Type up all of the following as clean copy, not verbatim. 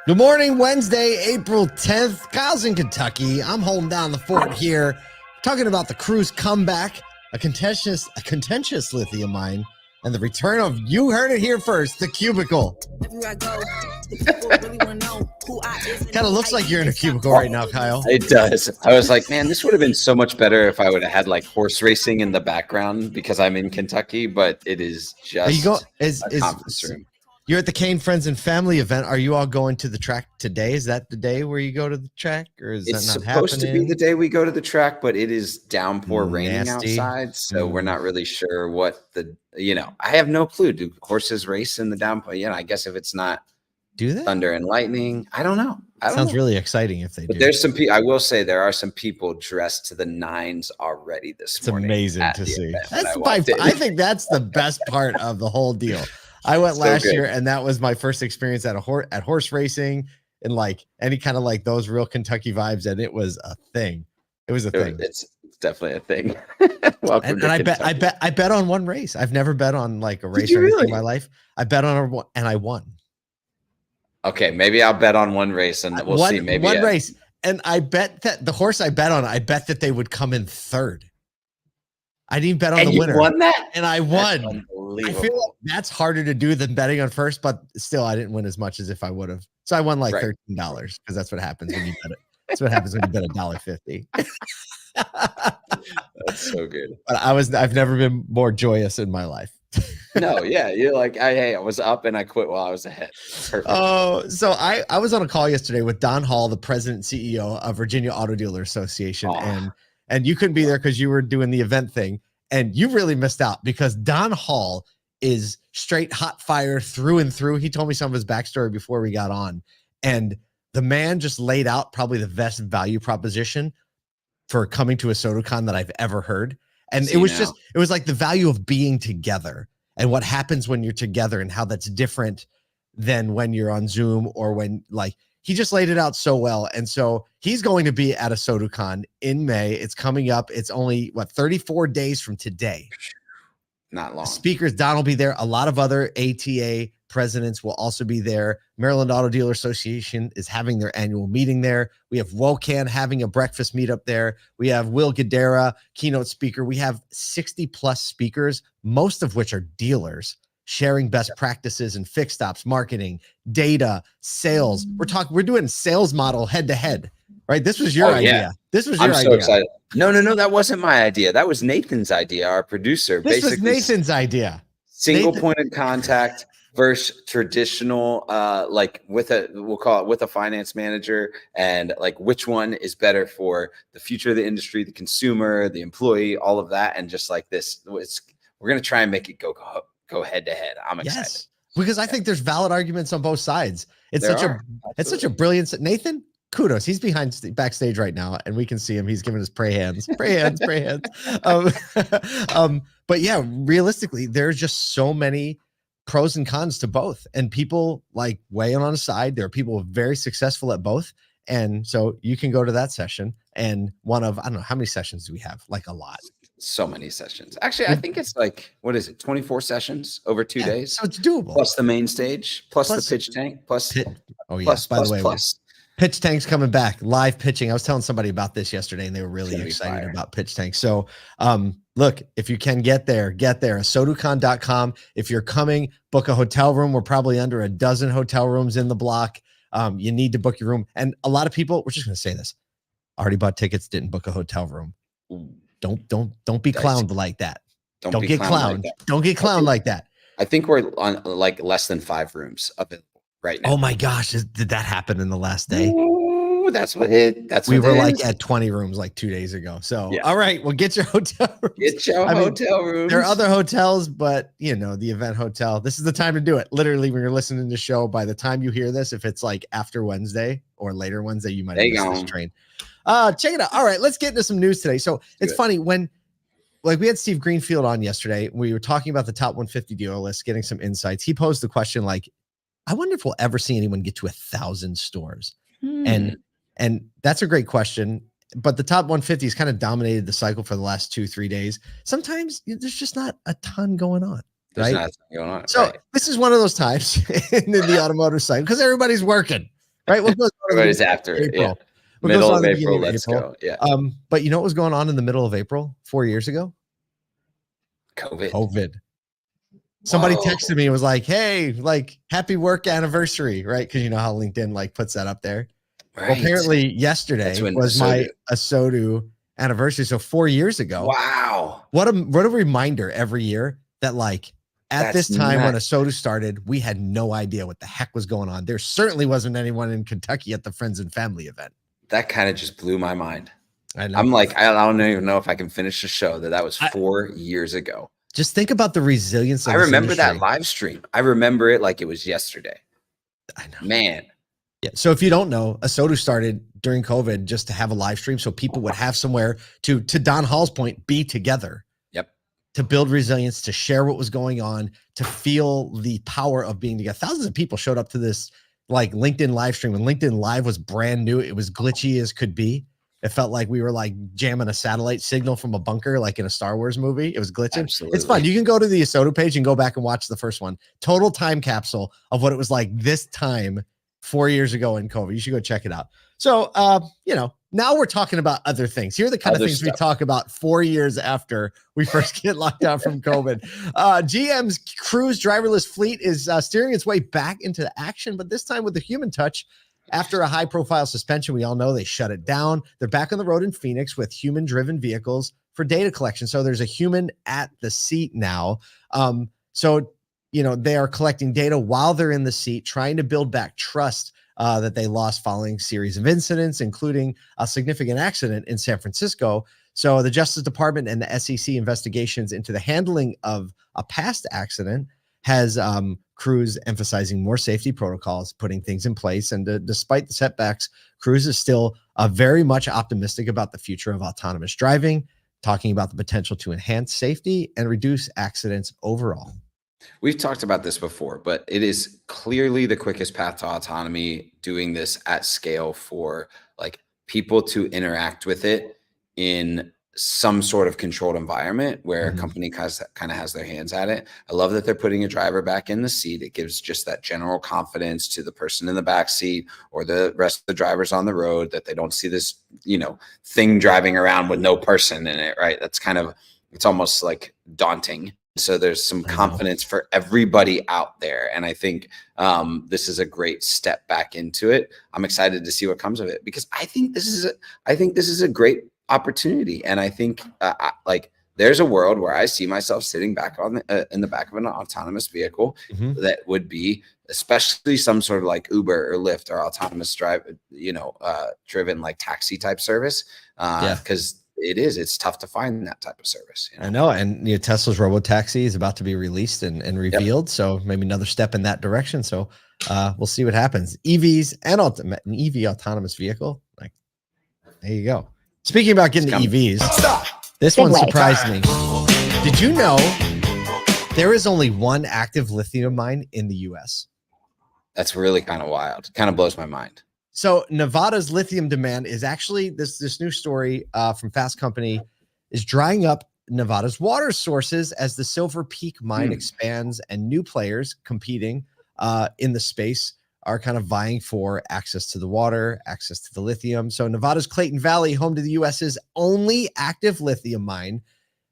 Good morning, Wednesday, April 10th. Kyle's in Kentucky. I'm holding down the fort here, talking about the crew's comeback, a contentious lithium mine, and the return of, you heard it here first, the Cubicle. Kind of looks like you're in a cubicle right now, Kyle. It does. I was like, man, this would have been so much better if I would have had like horse racing in the background because I'm in Kentucky, but it is just a conference room. You're at the Kain Friends and Family event. Are you all going to the track today? Is that the day where you go to the track, or is that not happening? It's supposed to be the day we go to the track, but it is downpour raining outside, so we're not really sure what I have no clue. Do horses race in the downpour? I guess if it's not thunder and lightning, I don't know. Sounds really exciting if they do. There's some people. I will say there are some people dressed to the nines already this morning. It's amazing to see. I think that's the best part of the whole deal. I went last year, and that was my first experience at horse racing and like any kind of like those real Kentucky vibes, and it was a thing. It was a thing. It's definitely a thing. Welcome. And I bet on one race. I've never bet on like a race or anything in my life. I bet on one, and I won. Okay, maybe I'll bet on one race, and we'll see. Maybe one race, and I bet that the horse I bet on, I bet that they would come in third. I didn't bet on the winner. You won that, and I won. I feel like that's harder to do than betting on first, but still, I didn't win as much as if I would have. So I won like $13 because that's what happens when you bet it. That's what happens when you bet $1.50. That's so good. But I've never been more joyous in my life. No, yeah, you're like, I was up and I quit while I was ahead. Perfect. Oh, so I was on a call yesterday with Don Hall, the president and CEO of Virginia Auto Dealer Association, and you couldn't be there because you were doing the event thing. And you really missed out because Don Hall is straight hot fire through and through. He told me some of his backstory before we got on. And the man just laid out probably the best value proposition for coming to ASOTU that I've ever heard. And it was like the value of being together and what happens when you're together and how that's different than when you're on Zoom or when he just laid it out so well. And so he's going to be at ASOTU in May. It's coming up. It's only 34 days from today. Not long. Speakers, Don will be there. A lot of other ATA presidents will also be there. Maryland Auto Dealer Association is having their annual meeting there. We have WOCAN having a breakfast meetup there. We have Will Guidera, keynote speaker. We have 60 plus speakers, most of which are dealers, sharing best practices and fixed ops, marketing, data, sales. We're doing sales model head to head, right? This was your idea. Yeah. This was your idea. I'm so excited. No, that wasn't my idea. That was Nathan's idea, our producer. This was Nathan's idea. Single point of contact versus traditional, we'll call it with a finance manager, and like which one is better for the future of the industry, the consumer, the employee, all of that. And just like this, we're going to try and make it go head to head. I'm excited. Yes, because I think there's valid arguments on both sides. It's such a brilliant Nathan. Kudos. He's backstage right now, and we can see him. He's giving us pray hands. But yeah, realistically, there's just so many pros and cons to both, and people like weighing on a side. There are people very successful at both, and so you can go to that session. And one of, I don't know, how many sessions do we have? Like a lot. So many sessions. Actually, I think it's like, 24 sessions over 2 days. So it's doable. Plus the main stage, plus the pitch tank, plus. Pitch tank's coming back, live pitching. I was telling somebody about this yesterday, and they were really excited about pitch tank. So look, if you can get there, ASOTUcon.com. If you're coming, book a hotel room. We're probably under a dozen hotel rooms in the block. You need to book your room. And a lot of people, we're just going to say this, already bought tickets, didn't book a hotel room. Don't be clowned like that. Don't get clowned. Don't get clowned like that. I think we're on like less than 5 rooms available right now. Oh my gosh. Did that happen in the last day? Ooh, we were like at 20 rooms like 2 days ago. So, all right, well, get your hotel rooms. Get your hotel rooms. There are other hotels, but the event hotel, this is the time to do it. Literally, when you're listening to the show, by the time you hear this, if it's like after Wednesday or later Wednesday, you might have missed this train. Check it out. All right, let's get into some news today. So it's funny when we had Steve Greenfield on yesterday. We were talking about the top 150 dealer list, getting some insights. He posed the question I wonder if we'll ever see anyone get to 1,000 stores. And that's a great question. But the top 150 has kind of dominated the cycle for the last 2-3 days. Sometimes there's just not a ton going on. Right? Going on. So this is one of those times in the automotive cycle because everybody's working. right? What goes on Everybody's after it. Yeah. April? What goes Middle on of at the April. beginning of Let's April? go. Yeah. But you know what was going on in the middle of April 4 years ago? COVID. Somebody texted me and was like, hey, like happy work anniversary, right? Because you know how LinkedIn like puts that up there. Right. Well, apparently yesterday was my ASOTU anniversary. So 4 years ago. Wow. What a reminder every year that like at this time when ASOTU started, we had no idea what the heck was going on. There certainly wasn't anyone in Kentucky at the Friends and Family event. That kind of just blew my mind. I know. I'm like, I don't even know if I can finish the show that was 4 years ago. Just think about the resilience of I remember that live stream. I remember it like it was yesterday. I know. Man. Yeah. So if you don't know, ASOTU started during COVID just to have a live stream so people would have somewhere to Don Hall's point, be together. Yep. To build resilience, to share what was going on, to feel the power of being together. Thousands of people showed up to this like LinkedIn live stream when LinkedIn Live was brand new. It was glitchy as could be. It felt like we were like jamming a satellite signal from a bunker, like in a Star Wars movie. It was glitching. Absolutely. It's fun. You can go to the ASOTU page and go back and watch the first one. Total time capsule of what it was like this time 4 years ago in COVID. You should go check it out. So, you know, now we're talking about other things. Here are the kind of things we talk about 4 years after we first get locked down from COVID. GM's Cruise driverless fleet is steering its way back into action, but this time with a human touch. After a high-profile suspension, we all know they shut it down. They're back on the road in Phoenix with human-driven vehicles for data collection. So there's a human at the seat now. So, you know, they are collecting data while they're in the seat, trying to build back trust that they lost following a series of incidents, including a significant accident in San Francisco. So the Justice Department and the SEC investigations into the handling of a past accident has Cruise emphasizing more safety protocols, putting things in place. And despite the setbacks, Cruise is still very much optimistic about the future of autonomous driving, talking about the potential to enhance safety and reduce accidents overall. We've talked about this before, but it is clearly the quickest path to autonomy, doing this at scale for like people to interact with it in some sort of controlled environment where a company kind of has their hands at it. I love that they're putting a driver back in the seat. It gives just that general confidence to the person in the back seat or the rest of the drivers on the road that they don't see this, you know, thing driving around with no person in it, right? That's kind of, it's almost like daunting. So there's some confidence for everybody out there. And I think this is a great step back into it. I'm excited to see what comes of it because I think this is a great opportunity. And I think like there's a world where I see myself sitting back on in the back of an autonomous vehicle that would be especially some sort of like Uber or Lyft or autonomous driven like taxi type service. Because it's tough to find that type of service. You know? I know. And Tesla's robotaxi is about to be released and revealed. Yep. So maybe another step in that direction. So we'll see what happens. EVs and an EV autonomous vehicle. Like, there you go. Speaking about getting the EVs, this one surprised me. Did you know there is only one active lithium mine in the US? That's really kind of wild. Kind of blows my mind. So Nevada's lithium demand is actually this new story from Fast Company is drying up Nevada's water sources as the Silver Peak mine expands and new players competing in the space are kind of vying for access to the water, access to the lithium. So Nevada's Clayton Valley, home to the US's only active lithium mine,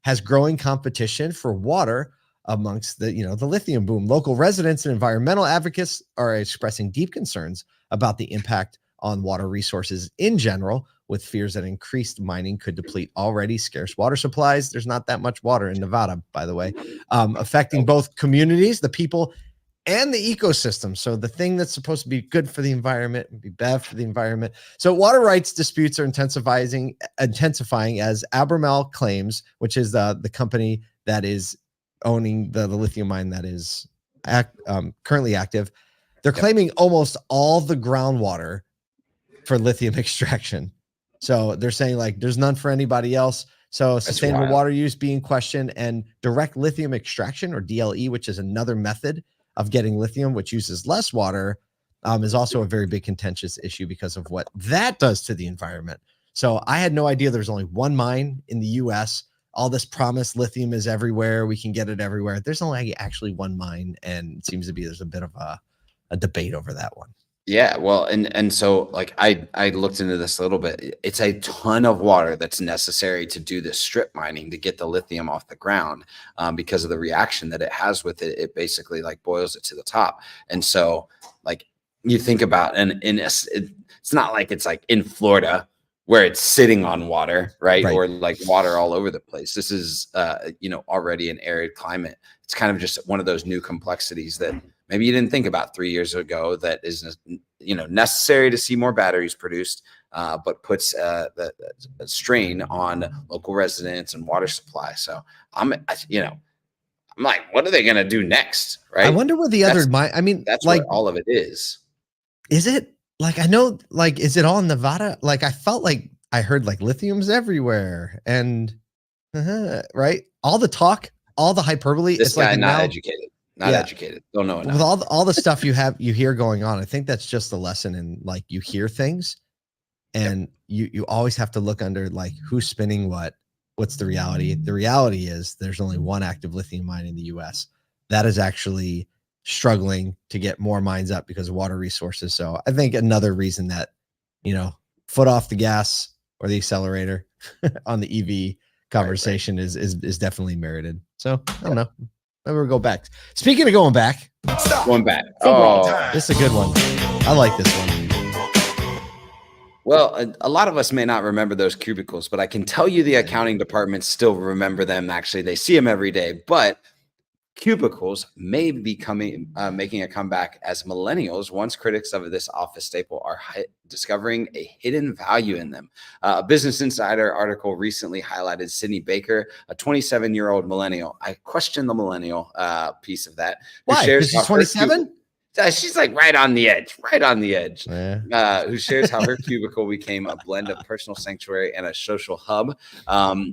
has growing competition for water amongst the lithium boom. Local residents and environmental advocates are expressing deep concerns about the impact on water resources in general, with fears that increased mining could deplete already scarce water supplies. There's not that much water in Nevada, by the way, affecting both communities, the people, and the ecosystem. So the thing that's supposed to be good for the environment and be bad for the environment. So water rights disputes are intensifying as Albemarle claims, which is the company that is owning the lithium mine that is currently active. They're claiming almost all the groundwater for lithium extraction. So they're saying like there's none for anybody else. So sustainable water use being questioned, and direct lithium extraction, or DLE, which is another method of getting lithium, which uses less water, is also a very big contentious issue because of what that does to the environment. So I had no idea there's only one mine in the US. All this promised lithium is everywhere. We can get it everywhere. There's only actually one mine, and it seems to be there's a bit of a debate over that one. Yeah, well, and so like I looked into this a little bit. It's a ton of water that's necessary to do this strip mining to get the lithium off the ground, because of the reaction that it has with it. It basically like boils it to the top, and so like you think about it's not like it's like in Florida where it's sitting on water, right? Right. Or like water all over the place. This is already an arid climate. It's kind of just one of those new complexities that maybe you didn't think about 3 years ago that is necessary to see more batteries produced, but puts the strain on local residents and water supply. So I'm like, what are they going to do next? I Right. wonder what the other, I mean, That's like, where all of it is. is it like, I know, like, is it all in Nevada? Like, I felt like I heard like lithium's everywhere and right. All the talk, all the hyperbole. This It's guy like not now, educated, not educated. Don't know enough. with all the stuff you hear going on, I think that's just the lesson in like you hear things and you always have to look under like who's spinning what's the reality. The reality is there's only one active lithium mine in the US that is actually struggling to get more mines up because of water resources. So I think another reason that foot off the gas or the accelerator on the EV conversation is definitely merited. So I don't know. Maybe we'll go back. Speaking of going back, Going back. this is a good one. I like this one. Well, a lot of us may not remember those cubicles, but I can tell you the accounting departments still remember them. Actually, they see them every day. But cubicles may be making a comeback as millennials, once critics of this office staple, are discovering a hidden value in them. A Business Insider article recently highlighted Sydney Baker, a 27-year-old millennial. I question the millennial piece of that. Why? Because she's 27? She's like right on the edge. Yeah. Who shares how her cubicle became a blend of personal sanctuary and a social hub.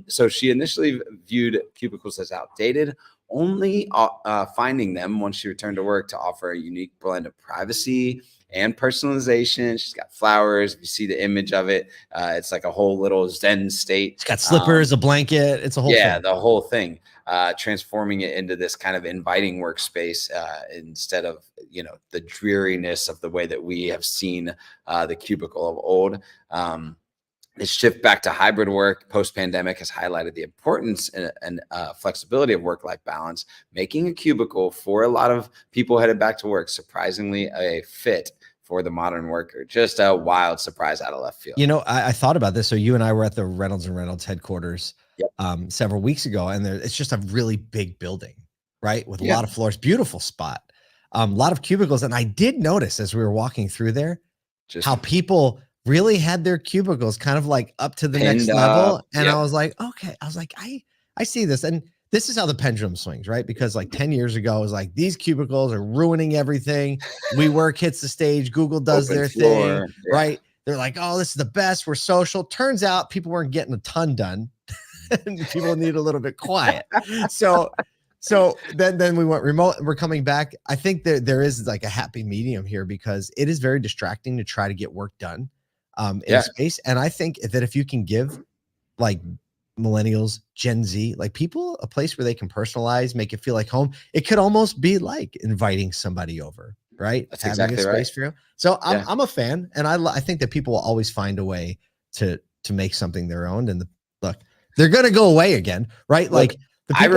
So she initially viewed cubicles as outdated, only finding them once she returned to work to offer a unique blend of privacy and personalization. She's got flowers. If you see the image of it, it's like a whole little Zen state. It's got slippers, a blanket. It's a whole thing. The whole thing. Transforming it into this kind of inviting workspace instead of the dreariness of the way that we have seen the cubicle of old. This shift back to hybrid work post-pandemic has highlighted the importance and flexibility of work-life balance, making a cubicle for a lot of people headed back to work surprisingly a fit for the modern worker. Just a wild surprise out of left field. I thought about this. So you and I were at the Reynolds and Reynolds headquarters several weeks ago, and it's just a really big building, right? With a lot of floors, beautiful spot, a lot of cubicles. And I did notice as we were walking through there, how people really had their cubicles kind of like up to the next level. And I was like, okay, I see this. And this is how the pendulum swings, right? Because like 10 years ago, it was like, these cubicles are ruining everything. WeWork hits the stage. Google does their thing, right? They're like, oh, this is the best. We're social. Turns out people weren't getting a ton done. And people need a little bit quiet. So then we went remote and we're coming back. I think that there is like a happy medium here because it is very distracting to try to get work done in space. And I think that if you can give like millennials, Gen Z, like people a place where they can personalize, make it feel like home, it could almost be like inviting somebody over, right? That's having exactly a space right. for you. So I'm a fan, and I think that people will always find a way to make something their own. And look, they're gonna go away again, right? Look, like the people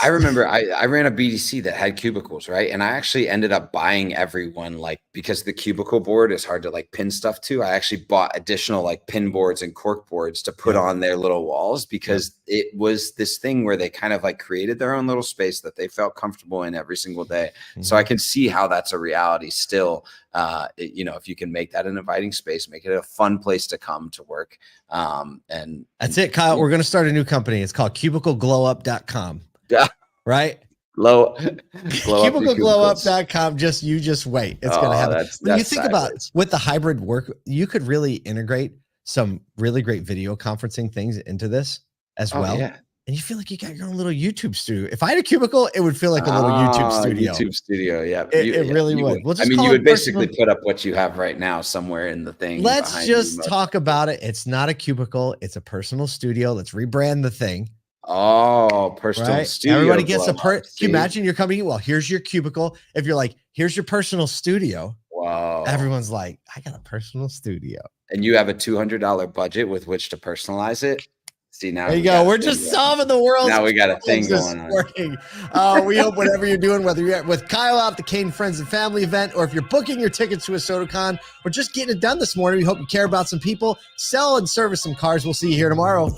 I remember I ran a BDC that had cubicles, right? And I actually ended up buying everyone, like, because the cubicle board is hard to like pin stuff to. I actually bought additional like pin boards and cork boards to put on their little walls because it was this thing where they kind of like created their own little space that they felt comfortable in every single day. So I can see how that's a reality still. If you can make that an inviting space, make it a fun place to come to work. And that's it, Kyle. We're going to start a new company. It's called cubicleglowup.com. Right? Cubicleglowup.com. You just wait. It's going to happen. When you think about with the hybrid work, you could really integrate some really great video conferencing things into this as well. Yeah. And you feel like you got your own little YouTube studio. If I had a cubicle, it would feel like a little YouTube studio. It really would. You would basically put up what you have right now somewhere in the thing. Let's just talk about it. It's not a cubicle. It's a personal studio. Let's rebrand the thing. Oh, personal studio. Everybody gets can you imagine your company? Well, here's your cubicle. If you're like, here's your personal studio. Wow. Everyone's like, I got a personal studio. And you have a $200 budget with which to personalize it. See, now there you go. We're just solving the world's now we got a thing going on. We hope whatever you're doing, whether you're with Kyle at the Kain Friends and Family event, or if you're booking your tickets to ASOTUCon, or just getting it done this morning, we hope you care about some people, sell and service some cars. We'll see you here tomorrow.